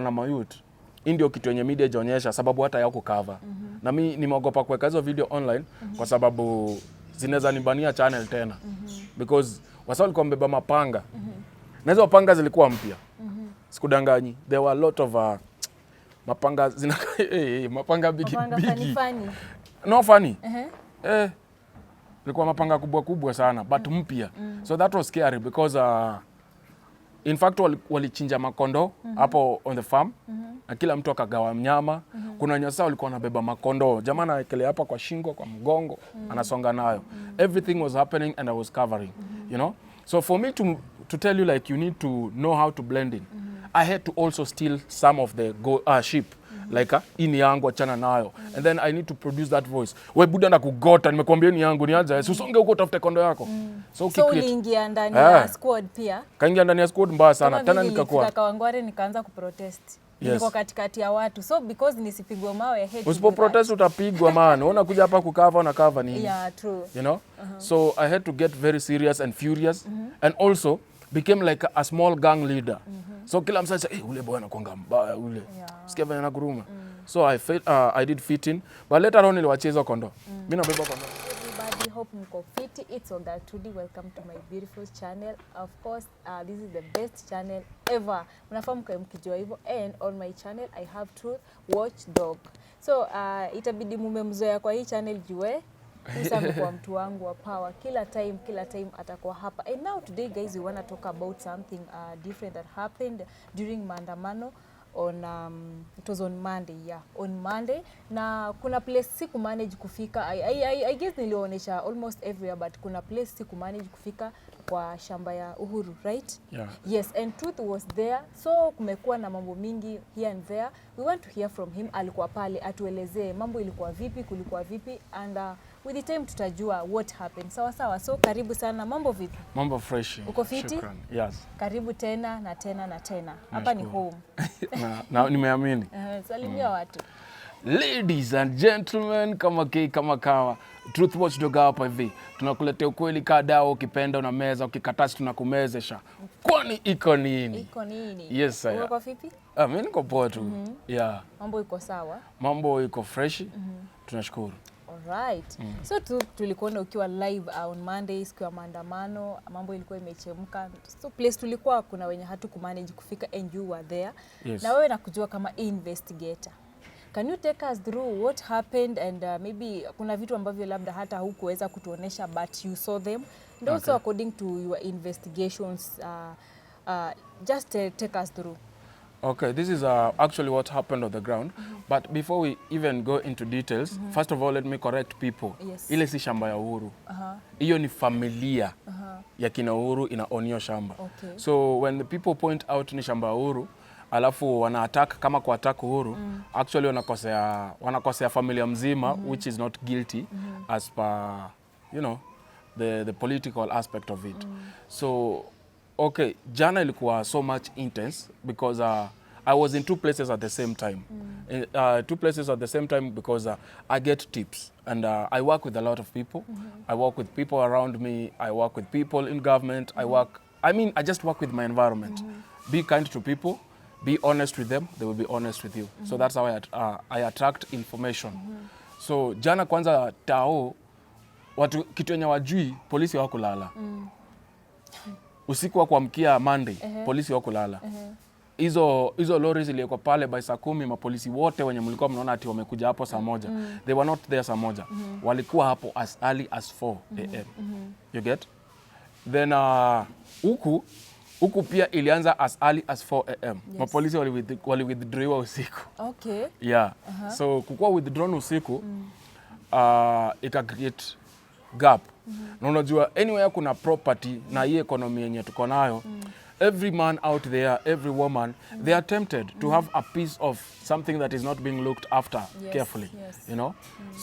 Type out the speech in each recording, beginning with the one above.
na mayouth. Ndio kitu yenye media ijaonyesha sababu hata yako cover. Na mimi nimeogopa kuweka hizo video online kwa sababu zinaweza nibania channel tena. Because wasao walikuwa wamebeba mapanga. Na hizo mapanga zilikuwa mpya. Sikudanganyi. There were a lot of mapanga mapanga bigi. Funny. No funny. Ilikuwa mapanga kubwa sana but mpya. So that was scary because in fact walichinja makondo hapo on the farm. Na kila mtu akagawa mnyama. Kuna nyasa walikuwa wanabeba makondo. Jamaa anaekelea hapa kwa shingo, kwa mgongo, anasonga nayo. Everything was happening and I was covering, you know? So for me to tell you like you need to know how to blend in. I had to also steal some of the sheep. Like ini yangu achana nayo. And then I need to produce that voice. We buda na kugota, nimekwambia ni yangu ni aje. Usonge huko utafute kondo yako. So uliingia ndani ya squad pia. Kaingia ndani ya squad mbaya sana. Tena nikakuwa Kawangware nikaanza kuprotest. Niko katikati ya watu. So because nisipigwe mawe hate. Usipo protest utapigwa man. Unakuja hapa kukava na cover nini? Yeah, true. You know? So I had to get very serious and furious and also became like a small gang leader. So kila msasa sasa ule bwana kwanga mbaya ule. Sikia vile anakuruma. So I did fit in but later on niliwacheza kondo. Mimi nabeba kondo. Everybody hope mko fit. It's Ogatudi. Welcome to my beautiful channel. Of course, this is the best channel ever. Mnafahamu kwa mkijua hivyo and on my channel I have Truth Watchdog. So itabidi mumemzoea kwa hii channel jue Usa kwa mtu wangu wa power kila time atakuwa hapa. And now today guys we want to talk about something different that happened during maandamano on it was on Monday na kuna place siku manage kufika. I guess nilionyesha almost everywhere but kuna place siku manage kufika kwa shamba ya Uhuru, right? Yeah. Yes, and Truth was there. So kumekuwa na mambo mingi here and there. We want to hear from him. Alikuwa pale atuelezee mambo ilikuwa vipi, kulikuwa vipi and with the time tutajua what happened. Sawa. So karibu sana. Mambo vipi? Mambo fresh. Uko fiti? Shukran. Yes. Karibu tena. Hapa ni home. na nimeamini. Salimia watu. Ladies and gentlemen, kama Truth Watchdog hapa hivi. Tunakuletea ukweli kadao, ukipenda na meza, ukikatasi tunakumezesha. Kwani iko nini? Yes sir. Uko vipi? Mimi niko poa tu. Yeah. Mambo iko sawa? Mambo iko fresh. Tunashukuru. Alright. So tulikuona ukiwa live on Monday siku ya maandamano, mambo ilikuwa imechemka. So place tulikuwa kuna wenye hatu kumanage kufika and you were there. Yes. Na wewe nakujua kama investigator. Can you take us through what happened and maybe kuna vitu ambavyo labda hata hukuweza kutuonesha but you saw them and also according to your investigations just take us through. Okay, this is actually what happened on the ground. But before we even go into details, first of all, let me correct people. Yes. Ile si shamba ya Uhuru. Hiyo ni familia ya kina Uhuru inaonio shamba. Okay. So when the people point out ni shamba ya Uhuru, alafu wana attack kama kwa attack Uhuru, actually wanakosea familia mzima, which is not guilty as per, you know, the political aspect of it. So okay, jana ilikuwa so much intense because I was in two places at the same time. Two places at the same time because I get tips and I work with a lot of people. I work with people around me. I work with people in government. I just work with my environment. Be kind to people. Be honest with them. They will be honest with you. So that's how I attract information. So jana kwanza tao watu kitu yenye wajui polisi hawakulala. Usiku wa kuamkia Monday, polisi hawakulala. Hizo lorries zilikuwa pale by saa 10, mapolisi wote wenye mlikuwa mnaona ati wamekuja hapo saa 1. They were not there saa 1. Walikuwa hapo as early as 4 AM. You get? Then huku pia ilianza as early as 4 AM. Yes. Mapolisi wali withdraw usiku. Okay. Yeah. So kukua withdrawn usiku ika create gap. Na unajua anywhere kuna property na hii economy yenye tuko nayo, every man out there, every woman, they are tempted to have a piece of something that is not being looked after carefully. Yes. You know?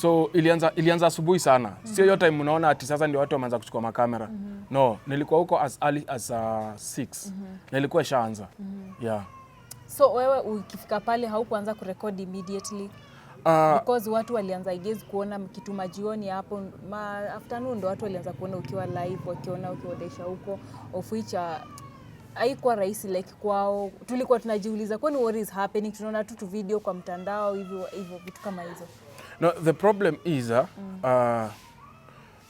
So ilianza asubuhi sana. Sio yote time unaona ati sasa ndio watu wameanza kuchukua makamera. No, nilikuwa huko as early as 6. Nilikuwa shaanza. Yeah. So wewe ukifika pale haukuanza kurecord immediately? Because watu walianza igezi kuona kitu majioni hapo afternoon ndo watu walianza kuona ukiwa live, wakiona ukiodesha huko of which haikuwa rahisi like kwao. Tulikuwa tunajiuliza kwani what is happening, tunaona tu video kwa mtandao hivyo vitu kama hizo. No, the problem is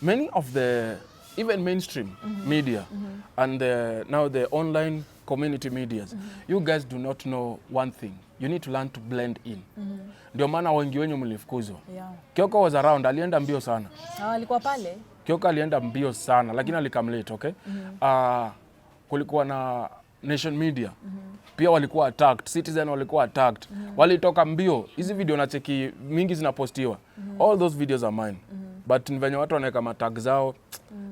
many of the even mainstream media and now the online community medias, you guys do not know one thing. You need to learn to blend in. Ndio maana wengi wenyu mlifukuzwa. Yeah. Kioko was around, alienda mbio sana. Alikuwa pale? Kioko alienda mbio sana, lakini alikam late, okay? Kulikuwa na Nation Media. Pia walikuwa attacked, Citizen walikuwa attacked. Walitoka mbio. Hizi video na cheki mingi zinapostiwa. All those videos are mine. But venye watu wanaweka matag zao,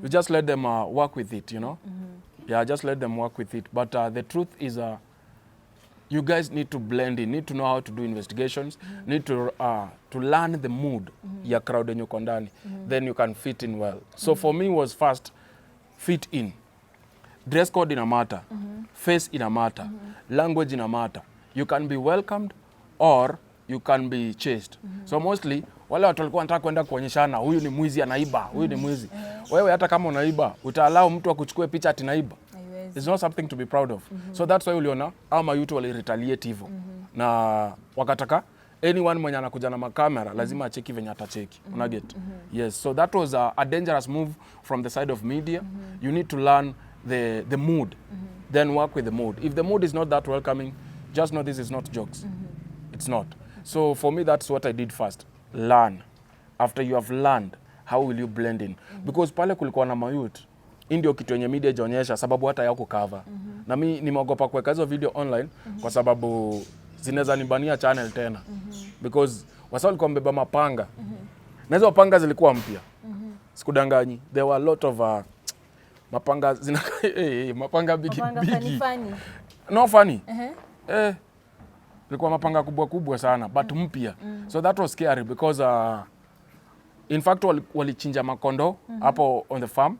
you just let them work with it, you know? Yeah, just let them work with it. But the truth is you guys need to blend in, need to know how to do investigations, need to learn the mood ya crowd yenye uko ndani. Then you can fit in well. So for me was first fit in. Dress code ina matter, face ina matter, language ina matter. You can be welcomed or you can be chased. So mostly wale watu walikuwa wanataka kwenda kuonyeshana huyu ni mwizi anaiba, huyu ni mwizi. Wewe hata kama unaiba, utaalao mtu akuchukue picha ati naiba. It's not something to be proud of. So that's why uliona ama youth wali retaliate hivyo. Na wakataka anyone mwenye anakuja na makamera lazima acheki venye atacheki. Una get? Yes, so that was a dangerous move from the side of media. You need to learn the mood, then work with the mood. If the mood is not that welcoming, just know this is not jokes. It's not. So for me, that's what I did first. Learn. After you have learned, how will you blend in? Because pale kulikuwa na mayouth, ndio kitu yenye media ijaonyesha sababu hata yako cover. Na mimi nimeogopa kuweka hizo video online kwa sababu zinaweza nibania channel tena. Because wasao walikuwa mbeba mapanga. Na hizo mapanga zilikuwa mpya. Sikudanganyi. There were a lot of mapanga mapanga bigi. Funny. No funny. Ilikuwa mapanga kubwa sana but mpya. So that was scary because in fact walichinja makondo hapo on the farm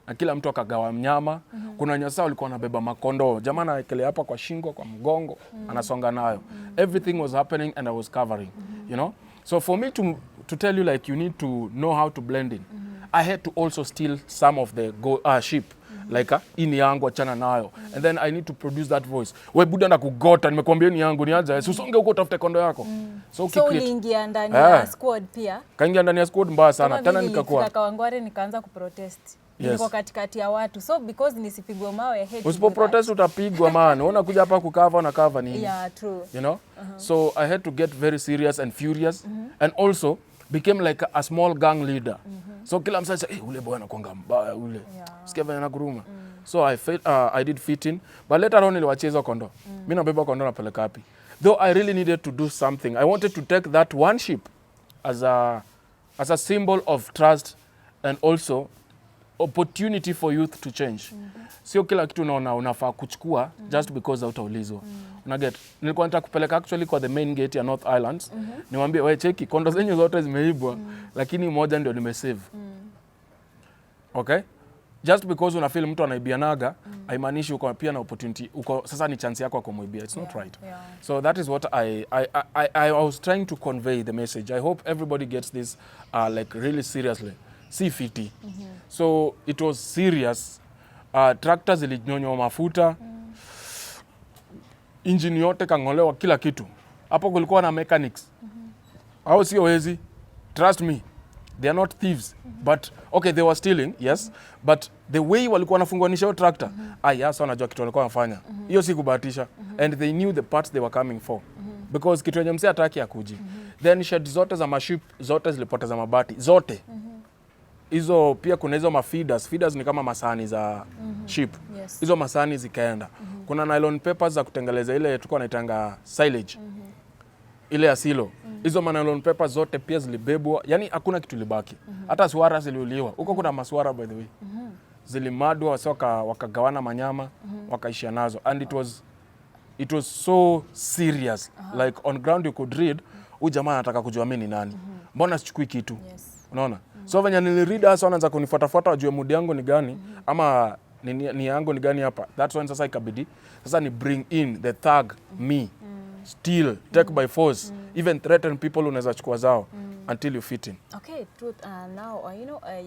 na kila mtu akagawa mnyama. Kuna nyasa walikuwa wanabeba makondo, jamaa anaekelea hapa kwa shingo, kwa mgongo, anasonga nayo. Everything was happening and I was covering, you know. So for me to tell you like you need to know how to blend in, I had to also steal some of the sheep. Like ini yangu achana nayo, and then I need to produce that voice. We buda na kugota, nimekwambia ni yangu ni aje, usonge huko utafute kondo yako. So uliingia ndani ya squad pia? Kaingia ndani ya squad mbaya sana. Tena nikakuwa Kawangware nikaanza kuprotest. Niko katikati ya watu. So because nisipigwe mawe head. Usipo protest utapigwa man. Unaona kuja hapa kukava na cover nini? Yeah, true. You know? So I had to get very serious and furious and also became like a small gang leader. So kila msasa sasa ule boy anakuanga mbaya ule. Sikia vile anakuruma. So I did fit in, but later on niliwacheza kondo. Mimi nabeba kondo napeleka wapi? Though I really needed to do something. I wanted to take that one sheep as a symbol of trust and also opportunity for youth to change. Sio kila kitu unaona unafaa kuchukua just because hautaulizwa. Una get? Nilikuwa nataka kupeleka actually kwa the main gate ya North Islands. Niwaambie wewe cheki kondo zenyu zote zimeibwa lakini moja ndio nimesave. Okay? Just because una feel mtu anaibianaga, haimaanishi uko pia na opportunity. Uko sasa ni chance yako kumuibia. It's not right. So that is what I was trying to convey the message. I hope everybody gets this like really seriously. Si fiti. So it was serious. Tractors zilinyonywa mafuta. Engine yote kangolewa kila kitu. Hapo kulikuwa na mechanics. Hao sio wezi. Trust me. They are not thieves. But okay, they were stealing, yes. But the way walikuwa wanafunganisha hiyo tractor, yes, wanajua kitu walikuwa wanafanya. Hiyo si kubahatisha. And they knew the parts they were coming for. Because kitu yenye msee hataki akuji. Then shed zote za maship zote zilipoteza mabati. Zote. Hizo pia kuna hizo mafeeders. Feeders ni kama masahani za sheep. Hizo masahani zikaenda. Kuna nylon papers za kutengeleza ile tulikuwa naitanga silage. Ile ya silo. Hizo nylon papers zote pia zilibebwa. Yani hakuna kitu libaki. Hata swara ziliuliwa. Huko kuna maswara by the way. Zilimadwa wasoka wakagawana manyama, wakaishia nazo. And it was so serious. Like on ground you could read, huyu jamaa anataka kujua mimi ni nani. Mbona sichukui kitu? Unaona? So venye niliread hasa wanaanza kunifuatafuata wajue mood yangu ni gani ama ni yangu ni gani hapa. That's when sasa ikabidi. Sasa ni bring in the thug me. Steal, take by force, even threaten people unaweza chukua zao. until you fit in. Okay, truth. Now,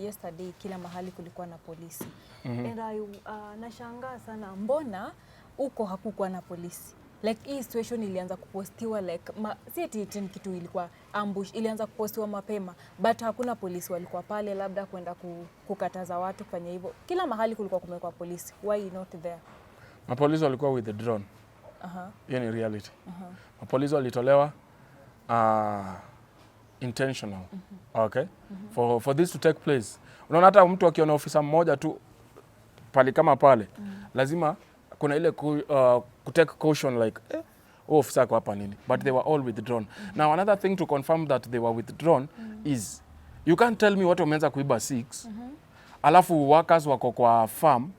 yesterday kila mahali kulikuwa na polisi. And nashangaa sana mbona uko hakukuwa na polisi. Like hii situation ilianza kupostiwa like si eti kitu ilikuwa ambush, ilianza kupostiwa mapema but hakuna polisi walikuwa pale labda kwenda kukataza watu kufanya hivyo. Kila mahali kulikuwa kumekuwa polisi. Why not there? Mapolisi walikuwa with the drone. Hiyo ni reality. Mapolisi walitolewa intentional. Okay? For this to take place. Unaona hata mtu akiona ofisa mmoja tu pale kama pale, lazima kuna ile kutake caution like officer kwa hapa nini, but they were all withdrawn. Now another thing to confirm that they were withdrawn is you can't tell me watu wameanza kuiba 6 alafu workers wako kwa farm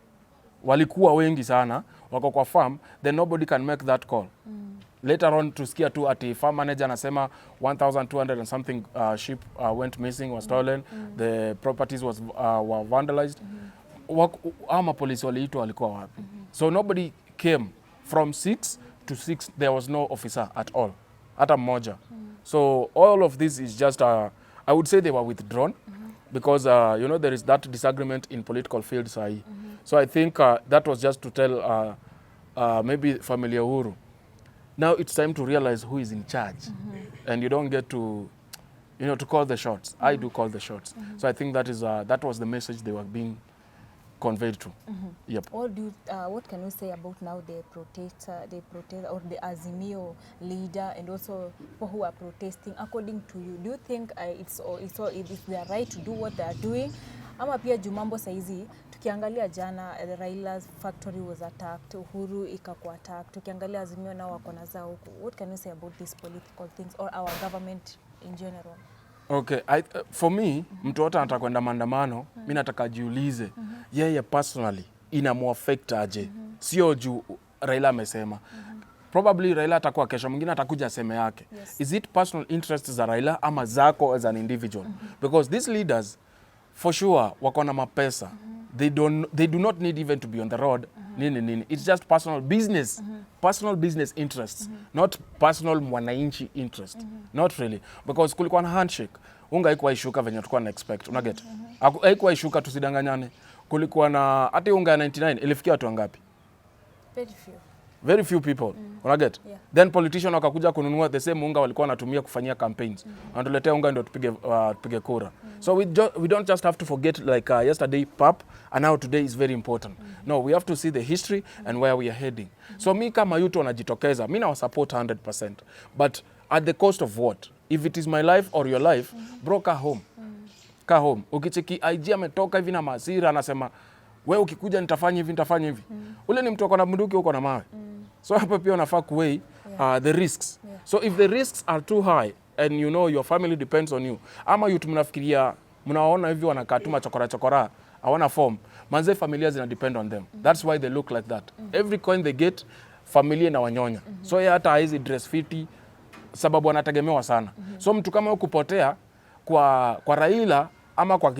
walikuwa wengi sana wako kwa farm, then nobody can make that call. Later on tusikia tu ati farm manager anasema 1200 and something sheep went missing, was stolen, the properties were vandalized. Ama polisi waliitwa walikuwa wapi? So nobody came from 6 to 6, there was no officer at all, hata mmoja. So all of this is just I would say they were withdrawn because there is that disagreement in political field sahi. So I think that was just to tell maybe familia Uhuru, now it's time to realize who is in charge, and you don't get to to call the shots. I do call the shots. So I think that was the message they were being conveyed to. Yep. What can you say about now the protest or the Azimio leader and also people who are protesting? According to you, do you think it's their right to do what they are doing? Ama pia jumambo saizi tukiangalia jana Raila's factory was attacked, Uhuru ikakuwa attacked. Tukiangalia Azimio nao wako na zao huko. What can you say about these political things or our government in general? Okay, for me, mtu wote anataka kwenda maandamano, mimi nataka jiulize, yeye personally inamuaffect aje? Sio juu Raila amesema. Probably Raila atakuwa kesho mwingine atakuja aseme yake. Yes. Is it personal interests za Raila ama zako as an individual? Because these leaders for sure wako na mapesa. They do not need even to be on the road. Nini. It's just personal business. Personal business interests, not personal mwananchi interest. Not really. Because kulikuwa na handshake. Unga haikuwa ishuka venye tulikuwa na expect. Una get? Haikuwa ishuka tusidanganyane. Kulikuwa na hata unga ya 99 ilifikia watu wangapi? Very few people. Una get? Yeah. Then politician wakakuja kununua the same unga walikuwa wanatumia kufanyia campaigns. Wanatuletea unga ndio tupige kura. So we don't just have to forget like yesterday pap and now today is very important. No, we have to see the history and where we are heading. So mi kama yuto najitokeza, mi na support 100%. But at the cost of what? If it is my life or your life, bro, ka home. Ka home. Ukicheki IG ametoka hivi na masira anasema wewe ukikuja nitafanya hivi. Ule ni mtu ako na bunduki huko na mawe. So hapa pia unafaa kuweigh the risks. Yeah. So if the risks are too high and your family depends on you, ama youth mnafikiria mnaona hivi wanakaa tu chokora hawana form, manze familia zina depend on them. That's why they look like that. Every coin they get, familia na wanyonya. So yeye hata hizi dress fiti sababu anategemewa sana. So mtu kama kupotea kwa Raila ama kwa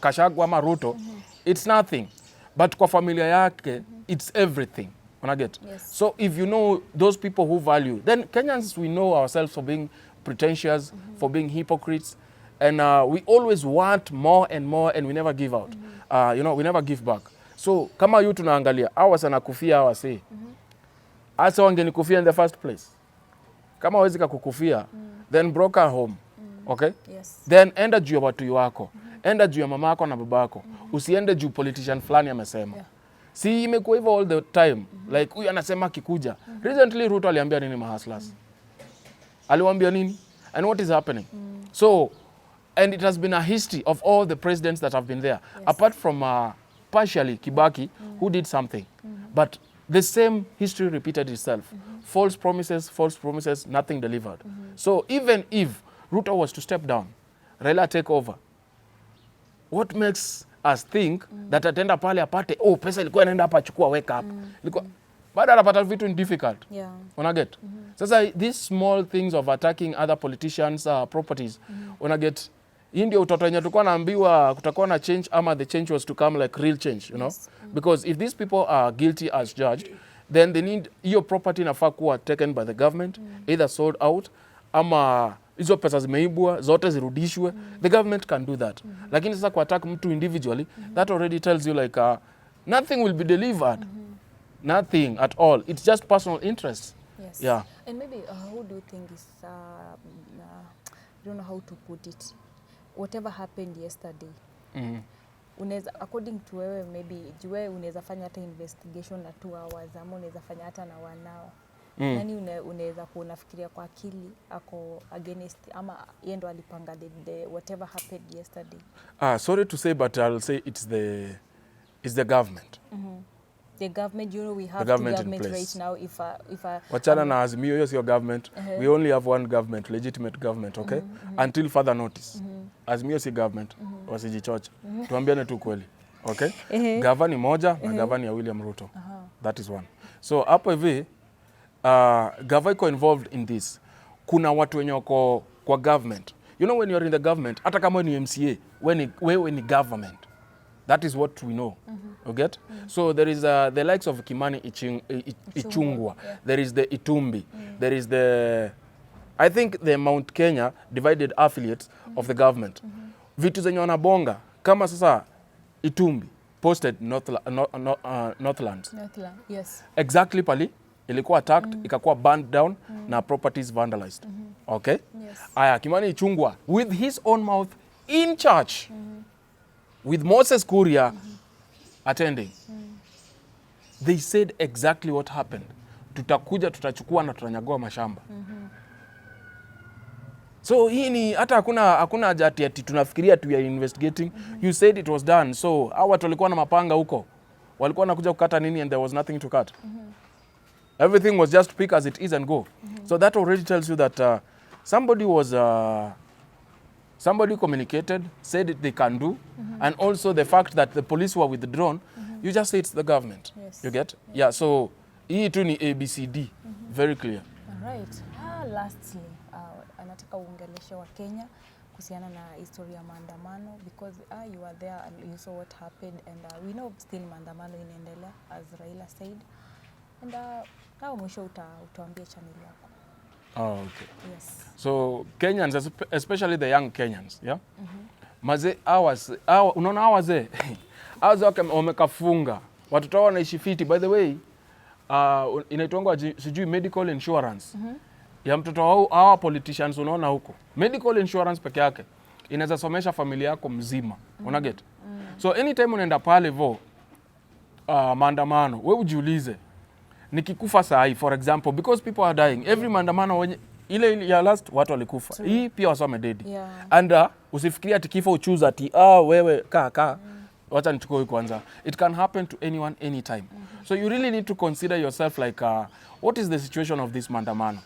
Kashagu ama Ruto, it's nothing. But kwa familia yake, it's everything. Get? Yes. So if you know those people who value, then Kenyans, we know ourselves for being pretentious, for being hypocrites, and we always want more and we never give out. We never give back. So kama yu tunaangalia, hawa sana kufia hawa say. Asa wangenikufia in the first place. Kama hawezi kukufia, then broke her home. Okay? Yes. Then enda juu ya watu wako. Enda juu ya mamako na babako. Usiende juu politician fulani amesema. Yeah. Si imekuwa hivyo all the time. Like huyu anasema kikuja. Recently Ruto aliambia nini mahaslas? Aliwaambia nini? And what is happening? So, and it has been a history of all the presidents that have been there. Yes. Apart from partially Kibaki, who did something. But the same history repeated itself. False promises, nothing delivered. So even if Ruto was to step down, Raila take over, what makes us think that atenda pale apate pesa ilikuwa inaenda hapa chukua wake up. Ilikuwa baada anapata vitu ni difficult. Yeah. Una get? Sasa these small things of attacking other politicians properties. Una get? Hii ndio utoto wenye tulikuwa naambiwa kutakuwa na change ama the change was to come like real change, Yes. Because if these people are guilty as judged, then they need your property inafaa kuwa taken by the government, either sold out ama hizo pesa zimeibwa zote zirudishwe. The government can do that. Lakini sasa kuattack mtu individually, that already tells you like nothing will be delivered. Nothing at all. It's just personal interest. Yes. Yeah. And maybe who do you think is, I don't know how to put it, whatever happened yesterday, unaweza, according to wewe, maybe wewe unaweza fanya hata investigation na 2 hours ama unaweza fanya hata na 1 hour. Nani unaweza kunafikiria kwa akili ako against ama yeye ndo alipanga the whatever happened yesterday? Sorry to say, but I'll say it's the government. The government, you know, we have government two governments right now. If wachana na Azimio, yes, your government. We only have one government, legitimate government, okay? Until further notice. Azimio si government, wasijichoche. Tuambiane tu kweli, okay? Gava ni moja na gava ni ya William Ruto. That is one. So hapo hivi gava iko involved in this. Kuna watu wenye wako kwa government. You know, when you're in the government, hata kama ni MCA, wewe ni government. That is what we know. You get? So there is the likes of Kimani Ichung'wah. Yeah. There is the Itumbi. There is I think the Mount Kenya divided affiliates of the government. Vitu zenye wanabonga kama sasa Itumbi posted Northlands. Yes. Exactly pali ilikuwa attacked, ikakuwa burned down na properties vandalized. Okay? Yes. Aya, Kimani Ichung'wah with his own mouth in church. With Moses Kuria attending. They said exactly what happened. Tutakuja, tutachukua na tutanyagua mashamba. So hii ni hata hakuna haja ati tunafikiria tu ya investigating. You said it was done. So hao watu walikuwa na mapanga huko. Walikuwa wanakuja kukata nini and there was nothing to cut. Everything was just pick as it is and go. So that already tells you that somebody communicated, said it they can do, and also the fact that the police were with the drone, you just say it's the government. Yes. You get? Yeah, so hii tu ni ABCD. Very clear. All right. Lastly, anataka uongeleshe wa Kenya kuhusiana na historia ya maandamano, because you were there and you saw what happened, and we know still maandamano inaendelea as Raila said. And now mwisho utaambia channel yako. Oh, okay. Yes. So Kenyans, especially the young Kenyans, yeah? Maze unaona hawa wazee wamekafunga. Watoto wao wanaishi fiti. By the way, inaitwangwa sijui medical insurance. Ya mtoto wao hawa politicians unaona huko. Medical insurance peke yake inaweza somesha familia yako mzima. Una get? So anytime unaenda pale vo maandamano, wewe ujiulize nikikufa saa hii, for example, because people are dying every maandamano ile ya last watu walikufa. Hii pia wasome dedi. Yeah. And usifikiria ati kifo uchuza ati wewe kaa wacha nichukue huko kwanza. It can happen to anyone anytime. So you really need to consider yourself like what is the situation of this maandamano.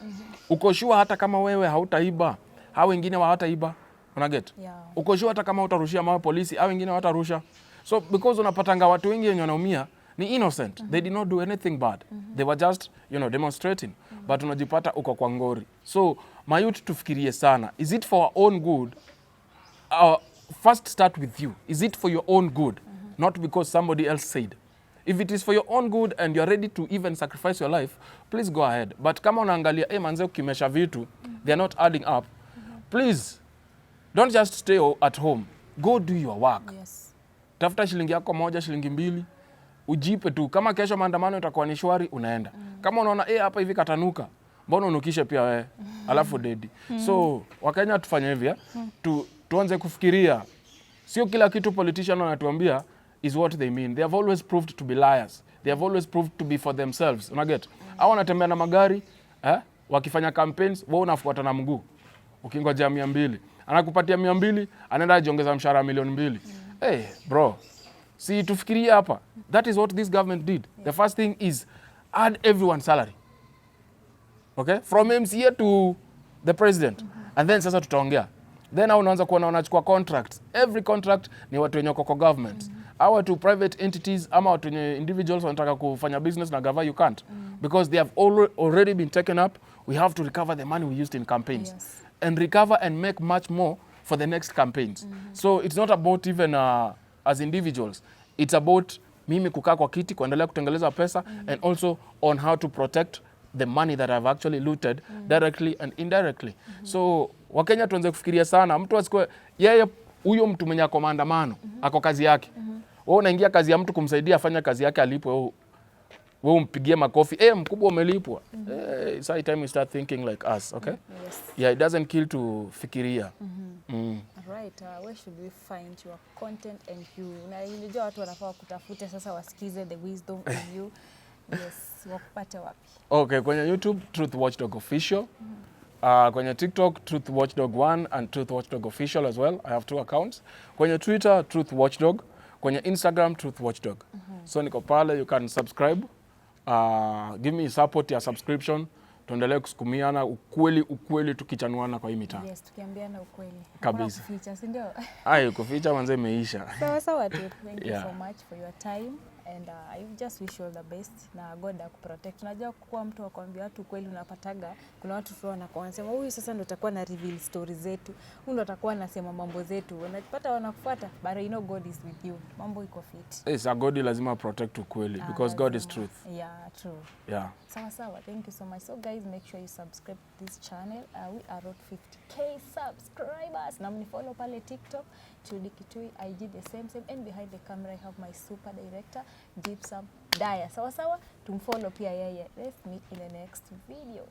Uko sure hata kama wewe hautaiba, hao wengine hawataiba. Una get? Yeah. Uko sure hata kama utarushia mawe polisi, hao wengine hawatarusha. So because unapatanga watu wengi wenye wanaumia ni innocent. They did not do anything bad. They were just, demonstrating. But unajipata uko kwa ngori. So, mayouth tufikirie sana. Is it for our own good? First start with you. Is it for your own good? Not because somebody else said. If it is for your own good and you're ready to even sacrifice your life, please go ahead. But kama unaangalia, manze ukimesha vitu, they are not adding up. Please, don't just stay at home. Go do your work. Yes. Tafuta shilingi yako moja, shilingi mbili. Ujipe tu. Kama kesho maandamano itakuwa ni shwari, unaenda. Kama unaona hapa hivi katanuka, mbona unukishe pia wewe? Alafu dedi. So, Wakenya tufanye hivi, tuanze kufikiria. Sio kila kitu politician wanatuambia is what they mean. They have always proved to be liars. They have always proved to be for themselves. Unaget? Hao wanatembea na magari, wakifanya campaigns, wewe unafuata na mguu. Ukingojea 200. Anakupatia 200, anaenda ajiongeza mshahara milioni 2. Hey, bro. See, tufikiria hapa. That is what this government did. Yeah. The first thing is add everyone's salary. Okay? From MCA to the president. And then sasa tutaongea. Then unaanza kuona wanachukua contracts. Every contract ni watu wenye kwa government. Au watu private entities ama watu wenye individuals wanataka kufanya business na gava, you can't. Because they have already been taken up. We have to recover the money we used in campaigns. Yes. And recover and make much more for the next campaigns. So it's not about even as individuals. It's about mimi kukaa kwa kiti, kuendelea kutengeleza pesa, and also on how to protect the money that I've actually looted directly and indirectly. So Wakenya tuanze kufikiria sana. Mtu asikwe yeye huyo mtu mwenye ako maandamano, ako kazi yake. Wewe unaingia kazi ya mtu kumsaidia afanye kazi yake alipwe, wewe umpigie makofi. Mkubwa umelipwa. It's high time we start thinking like us, okay? Yes. Yeah, it doesn't kill to fikiria. Right, where should we find your content and you? Na unajua watu wanafaa kutafute sasa wasikize the wisdom in you. Yes, wakupate wapi? Okay, kwenye YouTube Truth Watchdog Official. Kwenye TikTok Truth Watchdog 1 and Truth Watchdog Official as well. I have 2 accounts. Kwenye Twitter Truth Watchdog, kwenye Instagram Truth Watchdog. So niko pale, you can subscribe. Give me support ya subscription. Tuendelee kusukumiana ukweli tukichanuana kwa hii mitaa. Yes, tukiambiana ukweli. Kabisa. Kuficha, si ndio? Kuficha manze imeisha. Sawa tu. Thank you so much for your time and I just wish you all the best na God akuprotect. Unajua kuwa mtu akwambia watu kweli unapataga kuna watu tu wanasema huyu sasa ndo atakuwa na reveal stories zetu. Huyu ndo atakuwa anasema mambo zetu. Unapata wanakufuata but you know God is with you. Mambo iko fit. Yes, God lazima protect ukweli because God is truth. Yeah, true. Yeah. Sawa. Thank you so much. So guys, make sure you subscribe to this channel. We are at 50k subscribers. Na mnifollow pale TikTok, Chudi Kitui, IG the same. And behind the camera I have my super director, Gypsum Daya. Sawa. Tumfollow pia yeye. Let's meet in the next video.